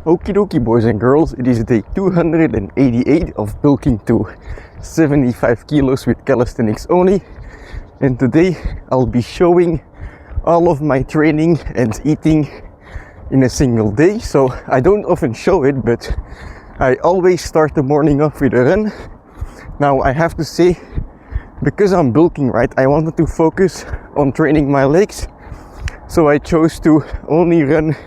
Okie dokie boys and girls, it is day 288 of bulking to 75 kilos with calisthenics only, and today I'll be showing all of my training and eating in a single day. So I don't often show it, but I always start the morning off with a run. Now I have to say, because I'm bulking, right, I wanted to focus on training my legs, so I chose to only run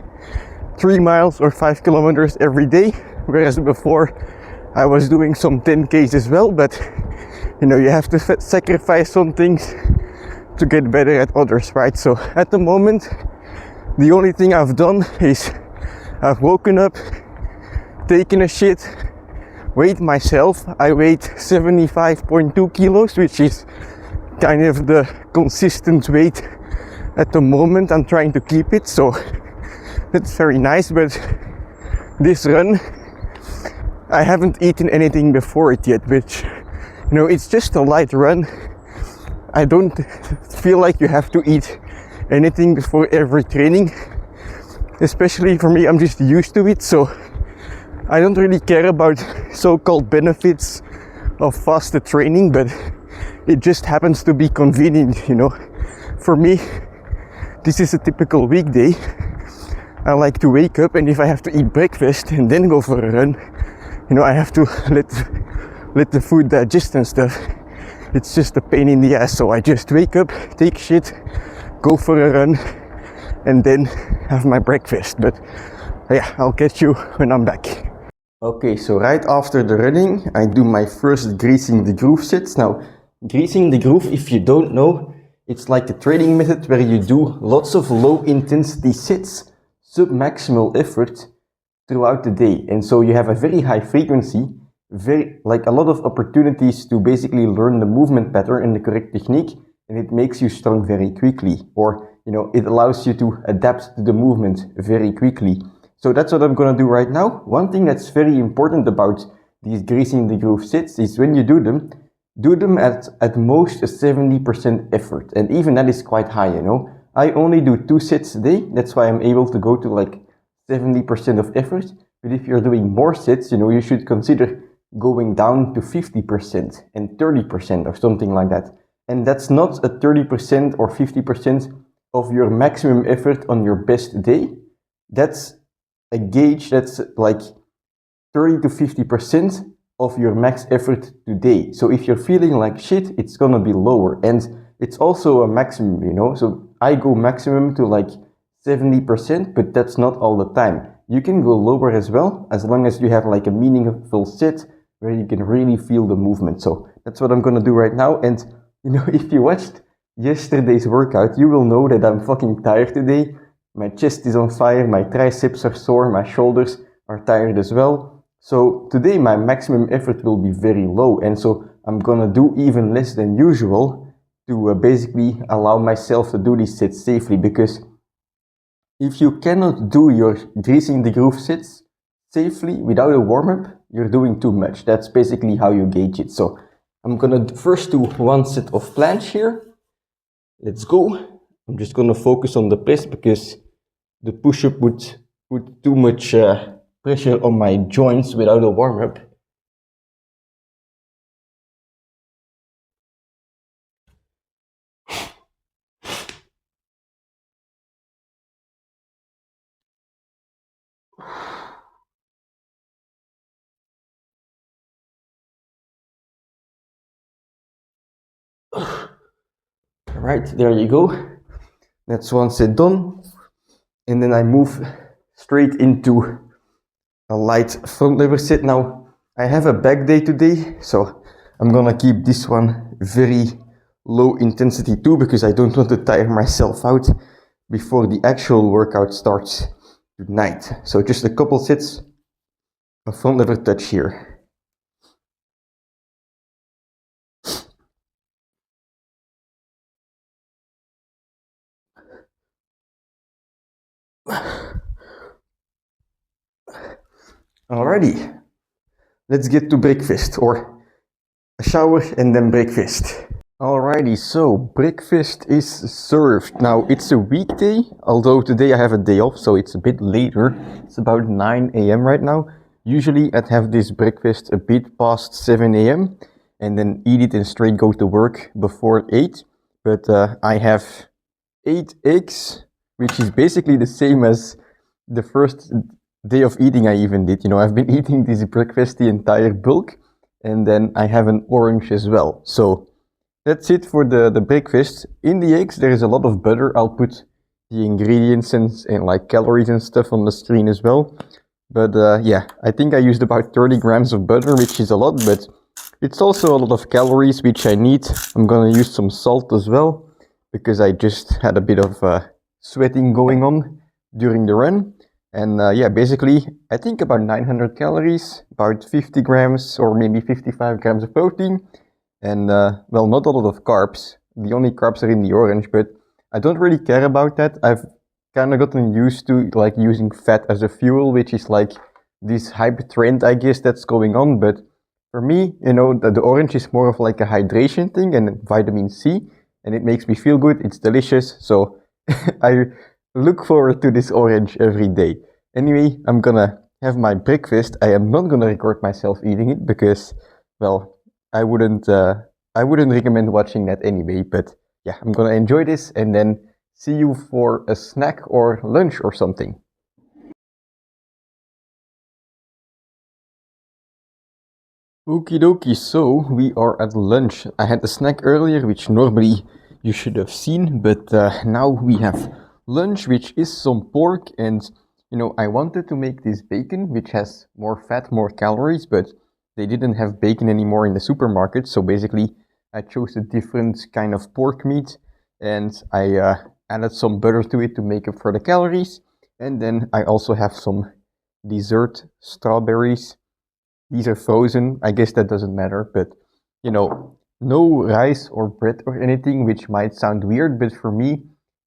3 miles or 5 kilometers every day, whereas before I was doing some 10Ks as well. But you know, you have to sacrifice some things to get better at others, right? So at the moment, the only thing I've done is I've woken up, taken a shit, weighed myself. I weighed 75.2 kilos, which is kind of the consistent weight at the moment. I'm trying to keep it, so that's very nice. But this run, I haven't eaten anything before it yet, which, you know, it's just a light run. I don't feel like you have to eat anything before every training, especially for me. I'm just used to it, so I don't really care about so-called benefits of fasted training, but it just happens to be convenient, you know. For me, this is a typical weekday. I like to wake up, and if I have to eat breakfast and then go for a run, you know, I have to let the food digest and stuff. It's just a pain in the ass. So I just wake up, take shit, go for a run, and then have my breakfast. But yeah, I'll catch you when I'm back. Okay, so right after the running, I do my first greasing the groove sets. Now, greasing the groove, if you don't know, it's like a training method where you do lots of low intensity sets, sub-maximal effort throughout the day. And so you have a very high frequency, like a lot of opportunities to basically learn the movement pattern and the correct technique, and it makes you strong very quickly, or, you know, it allows you to adapt to the movement very quickly. So that's what I'm gonna do right now. One thing that's very important about these greasing the groove sets is when you do them at most a 70% effort, and even that is quite high, you know. I only do 2 sets a day, that's why I'm able to go to like 70% of effort. But if you're doing more sets, you know, you should consider going down to 50% and 30% or something like that. And that's not a 30% or 50% of your maximum effort on your best day. That's a gauge that's like 30 to 50% of your max effort today. So if you're feeling like shit, it's gonna be lower. And it's also a maximum, you know. So I go maximum to like 70%, but that's not all the time. You can go lower as well, as long as you have like a meaningful set where you can really feel the movement. So that's what I'm gonna do right now. And you know, if you watched yesterday's workout, you will know that I'm fucking tired today. My chest is on fire, my triceps are sore, my shoulders are tired as well. So today my maximum effort will be very low, and so I'm gonna do even less than usual to basically allow myself to do these sets safely, because if you cannot do your greasing the groove sets safely without a warm-up, you're doing too much. That's basically how you gauge it. So I'm gonna first do 1 set of planche here. Let's go. I'm just gonna focus on the press because the push-up would put too much pressure on my joints without a warm-up. Alright, there you go. That's 1 set done. And then I move straight into a light front lever set. Now, I have a back day today, so I'm gonna keep this one very low intensity too, because I don't want to tire myself out before the actual workout starts tonight. So just a couple sets of front lever touch here. Alrighty, let's get to breakfast, or a shower and then breakfast. Alrighty, so breakfast is served. Now it's a weekday, although today I have a day off, so it's a bit later. It's about 9 a.m. right now. Usually I'd have this breakfast a bit past 7 a.m. and then eat it and straight go to work before 8. But I have 8 eggs, which is basically the same as the first day of eating I even did. You know, I've been eating this breakfast the entire bulk, and then I have an orange as well. So that's it for the breakfast. In the eggs, there is a lot of butter. I'll put the ingredients and like calories and stuff on the screen as well. But yeah, I think I used about 30 grams of butter, which is a lot, but it's also a lot of calories, which I need. I'm gonna use some salt as well, because I just had a bit of sweating going on during the run. And yeah, basically, I think about 900 calories, about 50 grams or maybe 55 grams of protein, and well, not a lot of carbs. The only carbs are in the orange, but I don't really care about that. I've kind of gotten used to like using fat as a fuel, which is like this hype trend, I guess, that's going on. But for me, you know, the orange is more of like a hydration thing and vitamin C, and it makes me feel good. It's delicious, so I look forward to this orange every day. Anyway, I'm gonna have my breakfast. I am not gonna record myself eating it because, well, I wouldn't recommend watching that anyway. But yeah, I'm gonna enjoy this and then see you for a snack or lunch or something. Okie dokie, so we are at lunch. I had a snack earlier, which normally you should have seen, but now we have lunch, which is some pork. And you know, I wanted to make this bacon, which has more fat, more calories, but they didn't have bacon anymore in the supermarket. So basically, I chose a different kind of pork meat, and I added some butter to it to make up for the calories. And then I also have some dessert strawberries. These are frozen. I guess that doesn't matter, but you know, no rice or bread or anything, which might sound weird, but for me,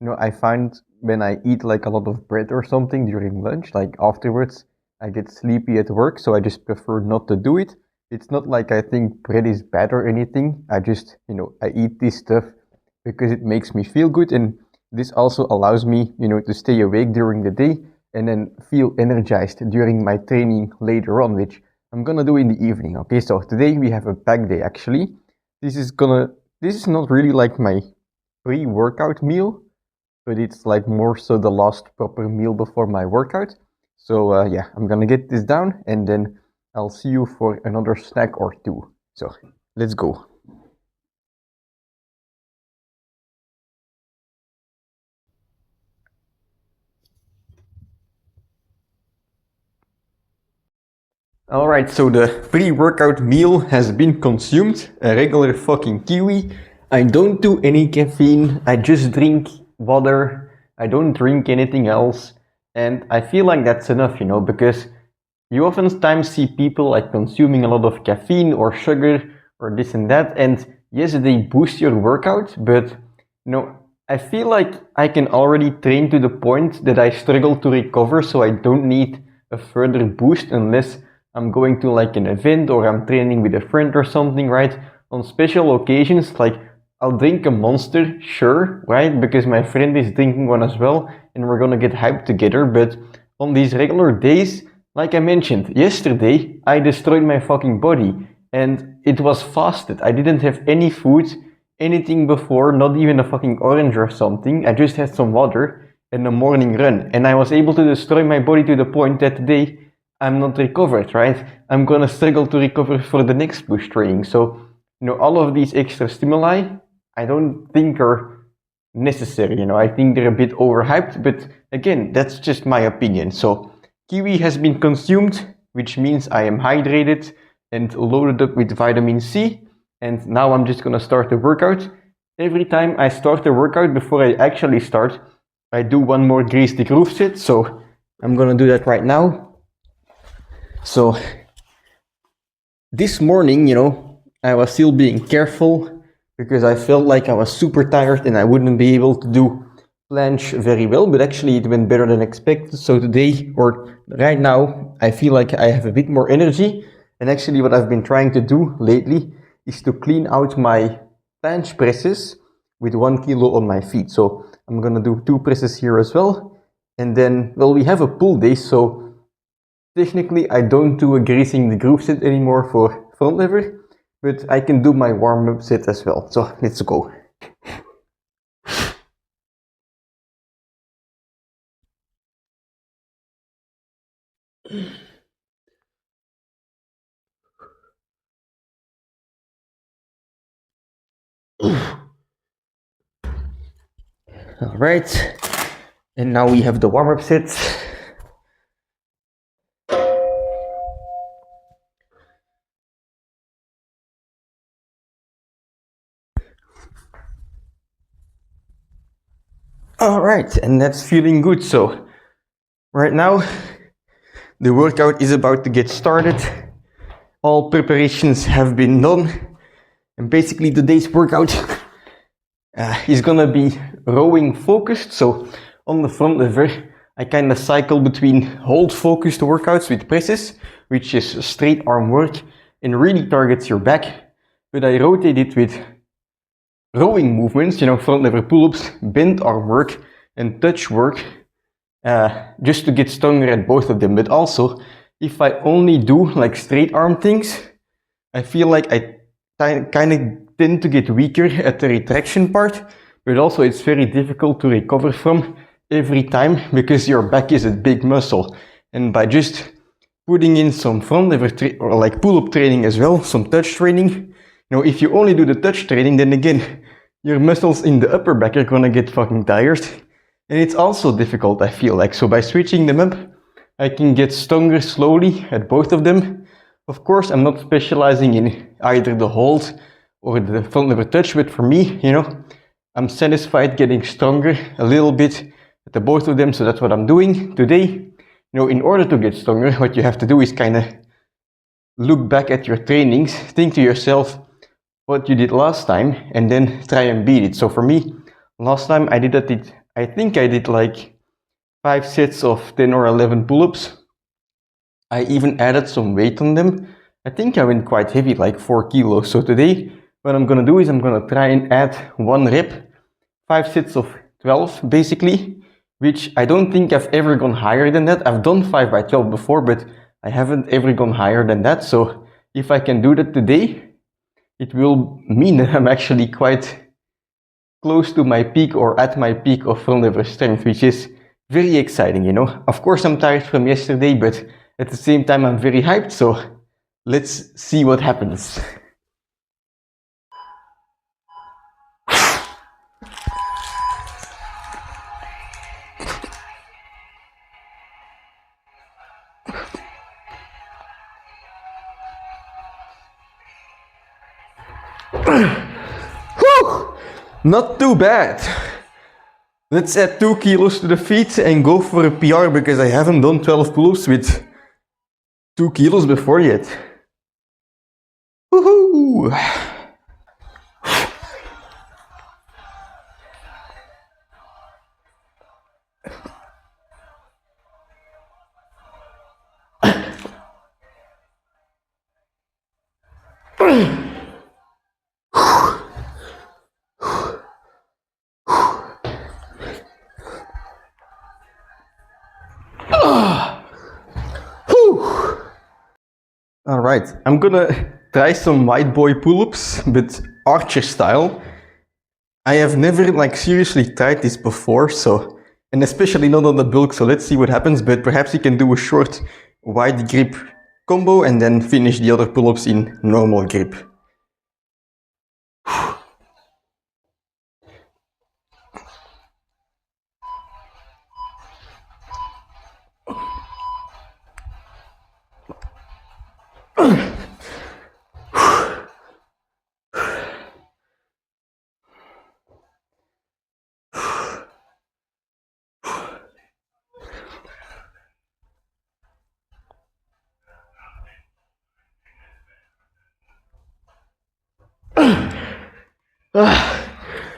you know, I find when I eat like a lot of bread or something during lunch, like afterwards, I get sleepy at work, so I just prefer not to do it. It's not like I think bread is bad or anything. I just, you know, I eat this stuff because it makes me feel good, and this also allows me, you know, to stay awake during the day and then feel energized during my training later on, which I'm gonna do in the evening. Okay, so today we have a pack day actually. This is not really like my pre-workout meal, but it's like more so the last proper meal before my workout. So yeah, I'm gonna get this down and then I'll see you for another snack or two. So let's go. Alright, so the pre-workout meal has been consumed. A regular fucking kiwi. I don't do any caffeine. I just drink water. I don't drink anything else. And I feel like that's enough, you know, because you oftentimes see people like consuming a lot of caffeine or sugar or this and that. And yes, they boost your workout, but you know, I feel like I can already train to the point that I struggle to recover, so I don't need a further boost unless I'm going to like an event or I'm training with a friend or something, right? On special occasions, like I'll drink a Monster, sure, right? Because my friend is drinking one as well and we're gonna get hyped together. But on these regular days, like I mentioned, yesterday I destroyed my fucking body and it was fasted. I didn't have any food, anything before, not even a fucking orange or something. I just had some water and a morning run and I was able to destroy my body to the point that today I'm not recovered, right? I'm gonna struggle to recover for the next push training. So, you know, all of these extra stimuli, I don't think are necessary. You know, I think they're a bit overhyped, but again, that's just my opinion. So, kiwi has been consumed, which means I am hydrated and loaded up with vitamin C. And now I'm just gonna start the workout. Every time I start the workout, before I actually start, I do one more grease the groove sit. So, I'm gonna do that right now. So this morning, you know, I was still being careful because I felt like I was super tired and I wouldn't be able to do planche very well, but actually it went better than expected. So today, or right now, I feel like I have a bit more energy. And actually what I've been trying to do lately is to clean out my bench presses with 1 kilo on my feet. So I'm gonna do 2 presses here as well. And then, well, we have a pull day, so technically I don't do a greasing the groove set anymore for front lever, but I can do my warm-up set as well. So let's go. All right, and now we have the warm-up sets. All right, and that's feeling good. So right now the workout is about to get started. All preparations have been done, and basically today's workout is gonna be rowing focused. So on the front lever, I kind of cycle between hold focused workouts with presses, which is straight arm work and really targets your back. But I rotate it with rowing movements, you know, front lever pull-ups, bent arm work, and touch work, just to get stronger at both of them. But also, if I only do like straight arm things, I feel like I kind of tend to get weaker at the retraction part, but also it's very difficult to recover from every time because your back is a big muscle. And by just putting in some front lever or like pull-up training as well, some touch training, you know, if you only do the touch training, then again, your muscles in the upper back are gonna get fucking tired. And it's also difficult, I feel like. So by switching them up, I can get stronger slowly at both of them. Of course, I'm not specializing in either the hold or the front lever touch, but for me, you know, I'm satisfied getting stronger a little bit at the both of them. So that's what I'm doing today. You know, in order to get stronger, what you have to do is kind of look back at your trainings, think to yourself what you did last time, and then try and beat it. So for me, last time I think I did like 5 sets of 10 or 11 pull-ups. I even added some weight on them. I think I went quite heavy, like 4 kilos. So today, what I'm gonna do is I'm gonna try and add 1 rep, 5 sets of 12 basically, which I don't think I've ever gone higher than that. I've done 5 by 12 before, but I haven't ever gone higher than that. So if I can do that today, it will mean that I'm actually quite close to my peak or at my peak of front lever strength, which is very exciting, you know. Of course, I'm tired from yesterday, but at the same time, I'm very hyped. So let's see what happens. Whew, not too bad. Let's add 2 kilos to the feet and go for a PR because I haven't done 12 pull-ups with 2 kilos before yet. Woohoo! Alright, I'm gonna try some white boy pull-ups, but archer style. I have never like seriously tried this before, so, and especially not on the bulk, so let's see what happens, but perhaps you can do a short wide grip combo and then finish the other pull-ups in normal grip.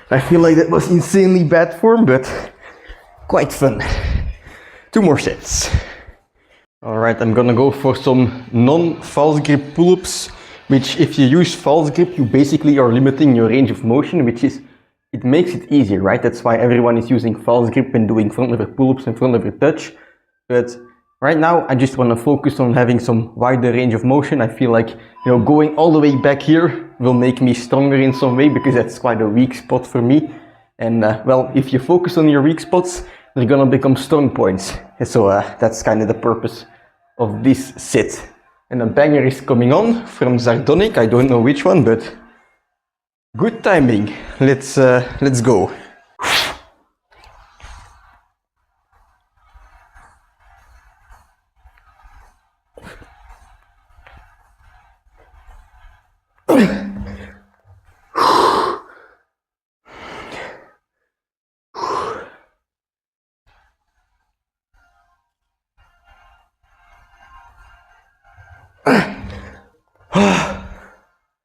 I feel like that was insanely bad form, but quite fun. 2 more sets. Alright, I'm gonna go for some non-false grip pull-ups which if you use false grip, you basically are limiting your range of motion, which is, it makes it easier, right? That's why everyone is using false grip when doing front lever pull-ups and front lever touch. But right now, I just want to focus on having some wider range of motion. I feel like, going all the way back here will make me stronger in some way, because that's quite a weak spot for me. And well, if you focus on your weak spots, they're gonna become strong points. So that's kind of the purpose of this set. And a banger is coming on from Zardonic. I don't know which one, but good timing. Let's go.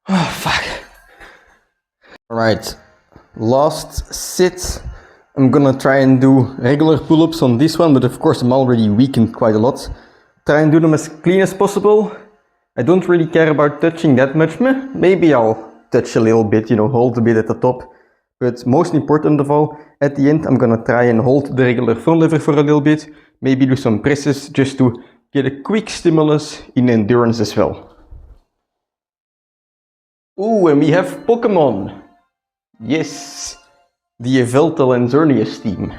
Oh, fuck. Alright, last sit. I'm gonna try and do regular pull-ups on this one, but of course I'm already weakened quite a lot. Try and do them as clean as possible. I don't really care about touching that much. Maybe I'll touch a little bit, hold a bit at the top. But most important of all, at the end I'm gonna try and hold the regular front lever for a little bit. Maybe do some presses just to get a quick stimulus in endurance as well. Ooh, and we have Pokemon! Yes! The Yveltal and Xerneas team.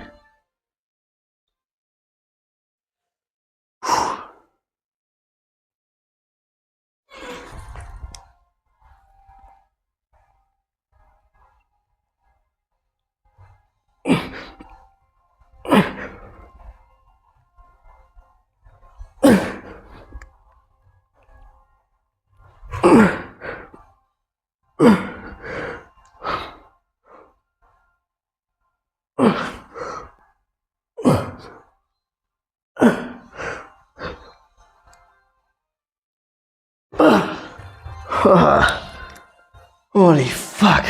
Holy fuck.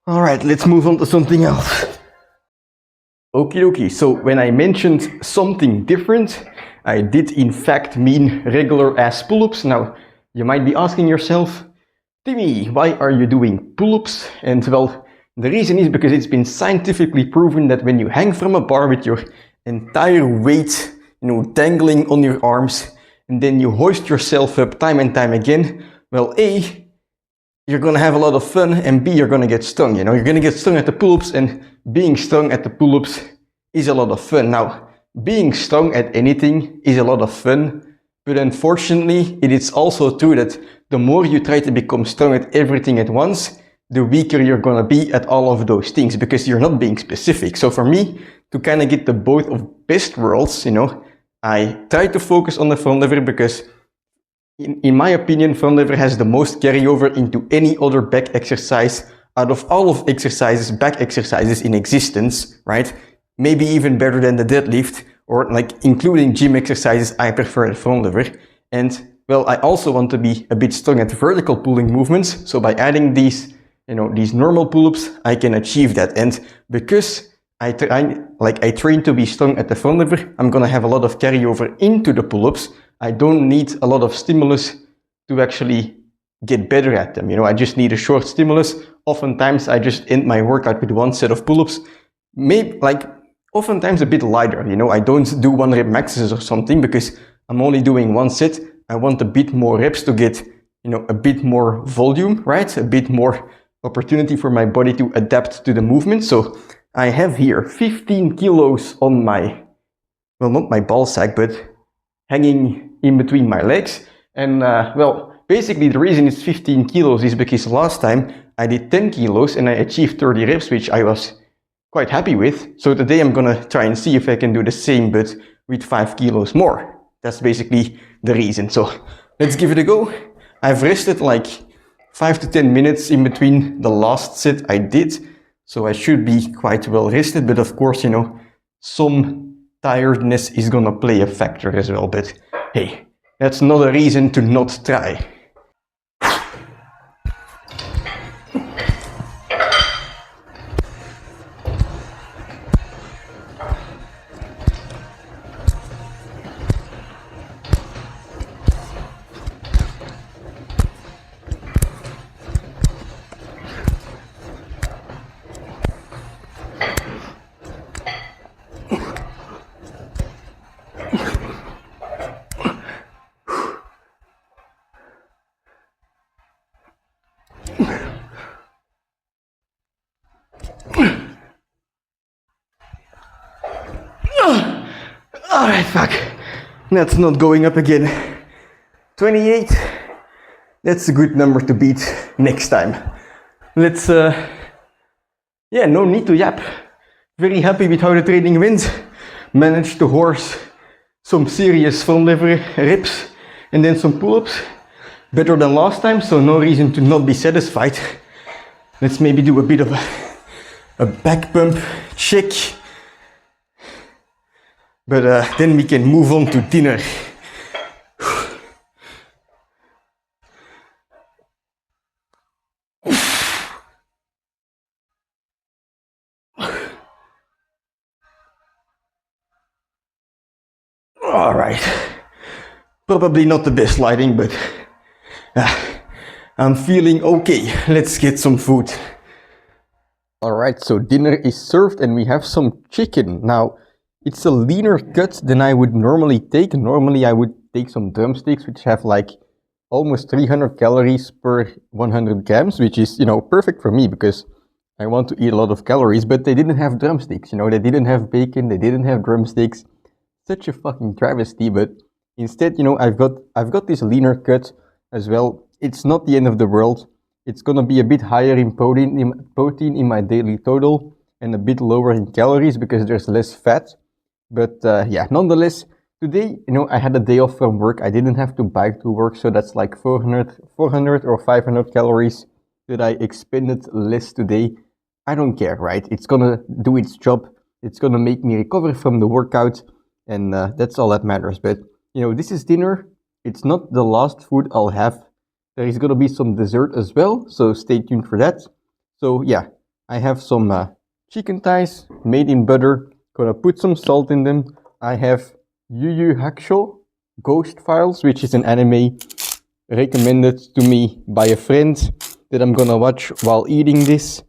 Alright, let's move on to something else. Okie dokie, so when I mentioned something different, I did in fact mean regular ass pull-ups. Now, you might be asking yourself, Timmy, why are you doing pull-ups? And well, the reason is because it's been scientifically proven that when you hang from a bar with your entire weight, dangling on your arms, and then you hoist yourself up time and time again, well, A, you're gonna have a lot of fun, and B, you're gonna get stung, You're gonna get stung at the pull-ups, and being stung at the pull-ups is a lot of fun. Now, being stung at anything is a lot of fun, but unfortunately, it is also true that the more you try to become stung at everything at once, the weaker you're gonna be at all of those things, because you're not being specific. So for me, to kind of get the both of best worlds, I try to focus on the front lever because in my opinion, front lever has the most carryover into any other back exercise out of all of back exercises in existence, right? Maybe even better than the deadlift, or like including gym exercises, I prefer the front lever. And well, I also want to be a bit strong at vertical pulling movements. So by adding these, these normal pull-ups, I can achieve that. And because I train to be strong at the front lever, I'm gonna have a lot of carryover into the pull-ups. I don't need a lot of stimulus to actually get better at them. I just need a short stimulus. Oftentimes, I just end my workout with one set of pull-ups. Maybe, oftentimes a bit lighter. I don't do 1 rep maxes or something because I'm only doing one set. I want a bit more reps to get, a bit more volume, right? A bit more opportunity for my body to adapt to the movement. So I have here 15 kilos on my, well, not my ball sack, but hanging in between my legs. And well, basically the reason it's 15 kilos is because last time I did 10 kilos and I achieved 30 reps, which I was quite happy with. So today I'm gonna try and see if I can do the same, but with 5 kilos more. That's basically the reason. So let's give it a go. I've rested like 5 to 10 minutes in between the last set I did. So I should be quite well rested, but of course, some tiredness is gonna play a factor as well, but hey, that's not a reason to not try. Alright, fuck. That's not going up again. 28. That's a good number to beat next time. Let's, yeah, no need to yap. Very happy with how the training went. Managed to horse some serious front lever reps and then some pull-ups. Better than last time, so no reason to not be satisfied. Let's maybe do a bit of a back pump check. But then we can move on to dinner. Alright. Probably not the best lighting, but I'm feeling okay. Let's get some food. Alright, so dinner is served and we have some chicken. Now, it's a leaner cut than I would normally take. Normally I would take some drumsticks which have like almost 300 calories per 100 grams, which is, you know, perfect for me because I want to eat a lot of calories, but they didn't have drumsticks, you know, they didn't have bacon, they didn't have drumsticks. Such a fucking travesty, but instead, you know, I've got this leaner cut as well. It's not the end of the world. It's gonna be a bit higher in protein in my daily total and a bit lower in calories because there's less fat. But yeah, nonetheless, today, you know, I had a day off from work. I didn't have to bike to work, so that's like 400 or 500 calories that I expended less today. I don't care, right? It's gonna do its job. It's gonna make me recover from the workout, and that's all that matters. But, you know, this is dinner. It's not the last food I'll have. There is gonna be some dessert as well, so stay tuned for that. So yeah, I have some chicken thighs made in butter. Gonna put some salt in them. I have Yu Yu Hakusho Ghost Files, which is an anime recommended to me by a friend that I'm gonna watch while eating this.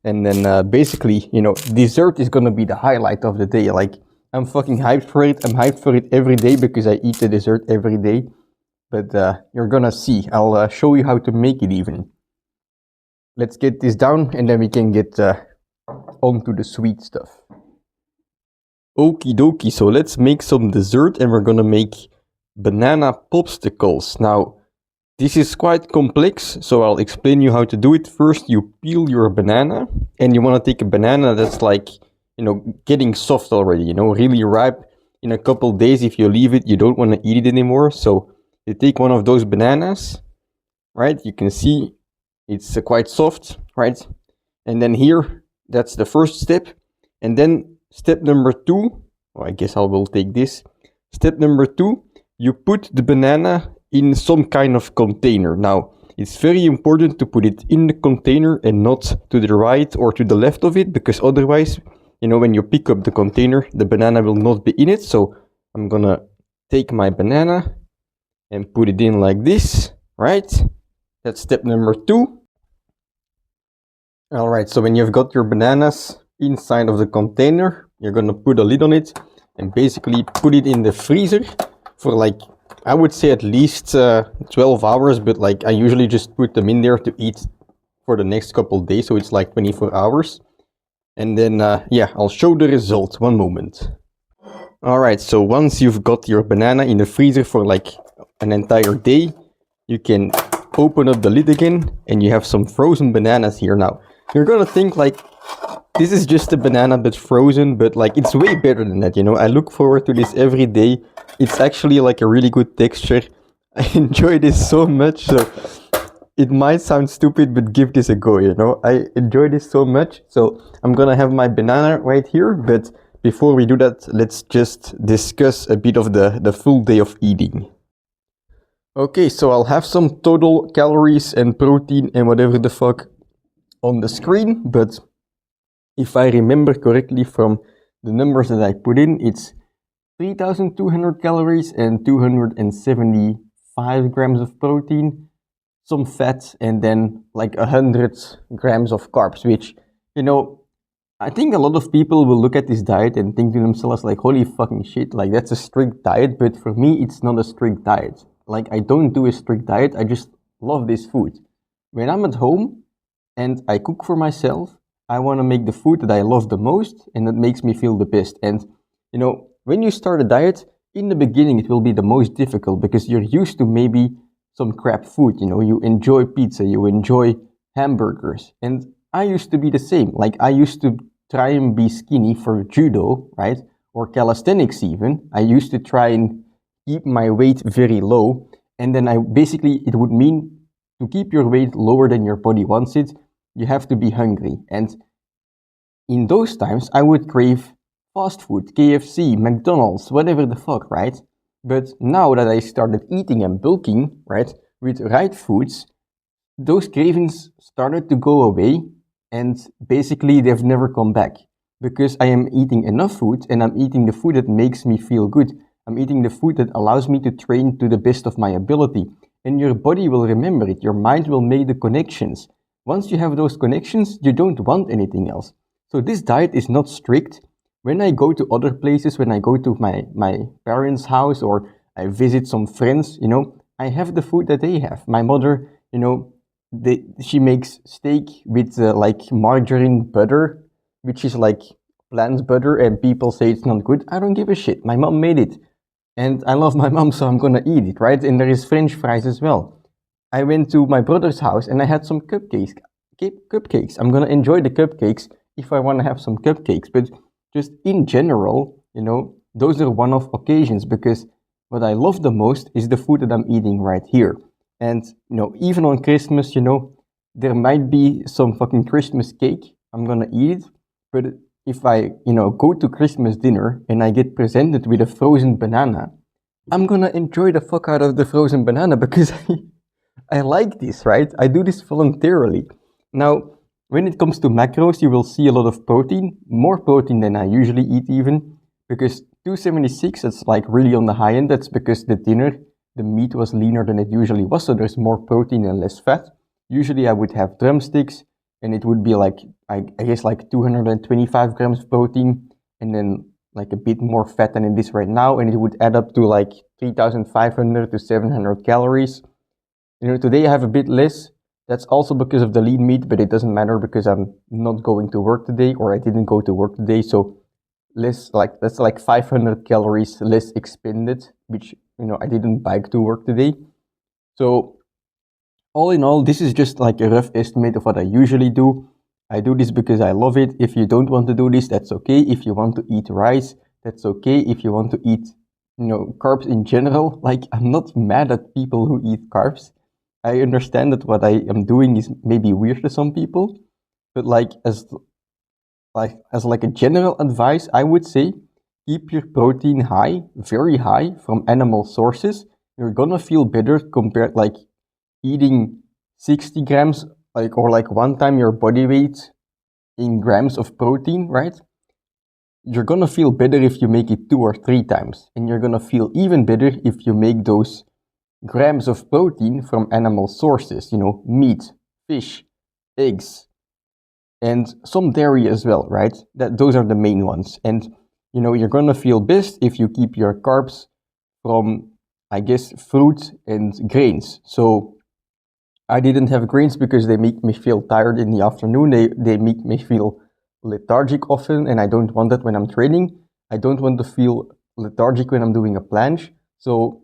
And then basically, you know, dessert is gonna be the highlight of the day. Like, I'm fucking hyped for it. I'm hyped for it every day because I eat the dessert every day. But you're gonna see. I'll show you how to make it even. Let's get this down and then we can get on to the sweet stuff. Okie dokie, so let's make some dessert and we're gonna make banana popsicles. Now, this is quite complex, so I'll explain you how to do it. First, you peel your banana and you wanna take a banana that's like, you know, getting soft already, you know, really ripe. In a couple days, if you leave it, you don't wanna eat it anymore. So you take one of those bananas, right? You can see it's quite soft, right? And then here, that's the first step. And then step number 2, I guess I will take this. Step number 2, you put the banana in some kind of container. Now, it's very important to put it in the container and not to the right or to the left of it, because otherwise, you know, when you pick up the container, the banana will not be in it. So I'm gonna take my banana and put it in like this, right? That's step number 2. Alright, so when you've got your bananas inside of the container, you're gonna put a lid on it and basically put it in the freezer for like, I would say at least 12 hours, but like I usually just put them in there to eat for the next couple days, so it's like 24 hours. And then, yeah, I'll show the result. One moment. Alright, so once you've got your banana in the freezer for like an entire day, you can open up the lid again and you have some frozen bananas here. Now, you're gonna think like, this is just a banana but frozen, but like it's way better than that, you know. I look forward to this every day. It's actually like a really good texture. I enjoy this so much, so it might sound stupid, but give this a go, you know. I enjoy this so much, so I'm gonna have my banana right here, but before we do that, let's just discuss a bit of the full day of eating. Okay, so I'll have some total calories and protein and whatever the fuck on the screen, but if I remember correctly from the numbers that I put in, it's 3,200 calories and 275 grams of protein, some fat, and then like 100 grams of carbs, which, you know, I think a lot of people will look at this diet and think to themselves like, holy fucking shit, like that's a strict diet, but for me, it's not a strict diet. Like, I don't do a strict diet, I just love this food. When I'm at home and I cook for myself, I want to make the food that I love the most and that makes me feel the best. And, you know, when you start a diet, in the beginning it will be the most difficult because you're used to maybe some crap food, you know, you enjoy pizza, you enjoy hamburgers. And I used to be the same. Like I used to try and be skinny for judo, right? Or calisthenics even. I used to try and keep my weight very low. And then it would mean to keep your weight lower than your body wants it, you have to be hungry. And in those times, I would crave fast food, KFC, McDonald's, whatever the fuck, right? But now that I started eating and bulking, right, with right foods, those cravings started to go away, and basically they've never come back because I am eating enough food and I'm eating the food that makes me feel good. I'm eating the food that allows me to train to the best of my ability. And your body will remember it. Your mind will make the connections. Once you have those connections, you don't want anything else. So this diet is not strict. When I go to other places, when I go to my parents' house or I visit some friends, you know, I have the food that they have. My mother, you know, she makes steak with like margarine butter, which is like plant butter, and people say it's not good. I don't give a shit. My mom made it, and I love my mom, so I'm gonna eat it, right? And there is French fries as well. I went to my brother's house and I had some cupcakes. Cupcakes. I'm gonna enjoy the cupcakes if I want to have some cupcakes, but just in general, you know, those are one-off occasions because what I love the most is the food that I'm eating right here. And, you know, even on Christmas, you know, there might be some fucking Christmas cake. I'm gonna eat it. But if I, you know, go to Christmas dinner and I get presented with a frozen banana, I'm gonna enjoy the fuck out of the frozen banana because I like this, right? I do this voluntarily. Now, when it comes to macros, you will see a lot of protein, more protein than I usually eat even, because 276, that's like really on the high end. That's because the dinner, the meat was leaner than it usually was, so there's more protein and less fat. Usually I would have drumsticks, and it would be like, I guess like 225 grams of protein, and then like a bit more fat than it is right now, and it would add up to like 3,500 to 700 calories. You know, today I have a bit less. That's also because of the lean meat, but it doesn't matter because I'm not going to work today, or I didn't go to work today, so less, like that's like 500 calories less expended, which, you know, I didn't bike to work today. So all in all, this is just like a rough estimate of what I usually do. I do this because I love it. If you don't want to do this, that's okay. If you want to eat rice, that's okay. If you want to eat, you know, carbs in general, like I'm not mad at people who eat carbs. I understand that what I am doing is maybe weird to some people, but like as a general advice, I would say keep your protein high, very high from animal sources. You're gonna feel better compared like eating 60 grams, like, or like one time your body weight in grams of protein, right? You're gonna feel better if you make it 2 or 3 times, and you're gonna feel even better if you make those grams of protein from animal sources, you know, meat, fish, eggs, and some dairy as well, right? Those are the main ones. And, you know, you're gonna feel best if you keep your carbs from, I guess, fruit and grains. So I didn't have grains because they make me feel tired in the afternoon. They make me feel lethargic often, and I don't want that when I'm training. I don't want to feel lethargic when I'm doing a planche. So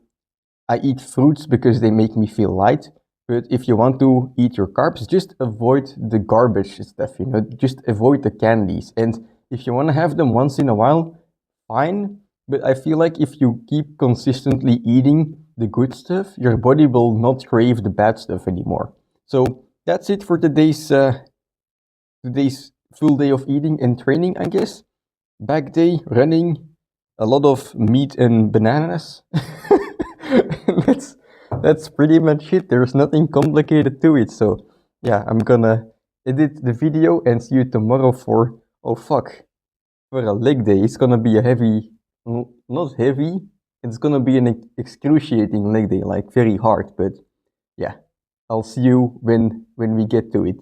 I eat fruits because they make me feel light. But if you want to eat your carbs, just avoid the garbage stuff, you know, just avoid the candies. And if you want to have them once in a while, fine. But I feel like if you keep consistently eating the good stuff, your body will not crave the bad stuff anymore. So that's it for today's full day of eating and training, I guess. Back day, running, a lot of meat and bananas. that's pretty much it. There's nothing complicated to it. So yeah, I'm gonna edit the video and see you tomorrow for, oh fuck, for a leg day. It's gonna be a heavy, not heavy, it's gonna be an excruciating leg day, like very hard. But yeah, I'll see you when we get to it.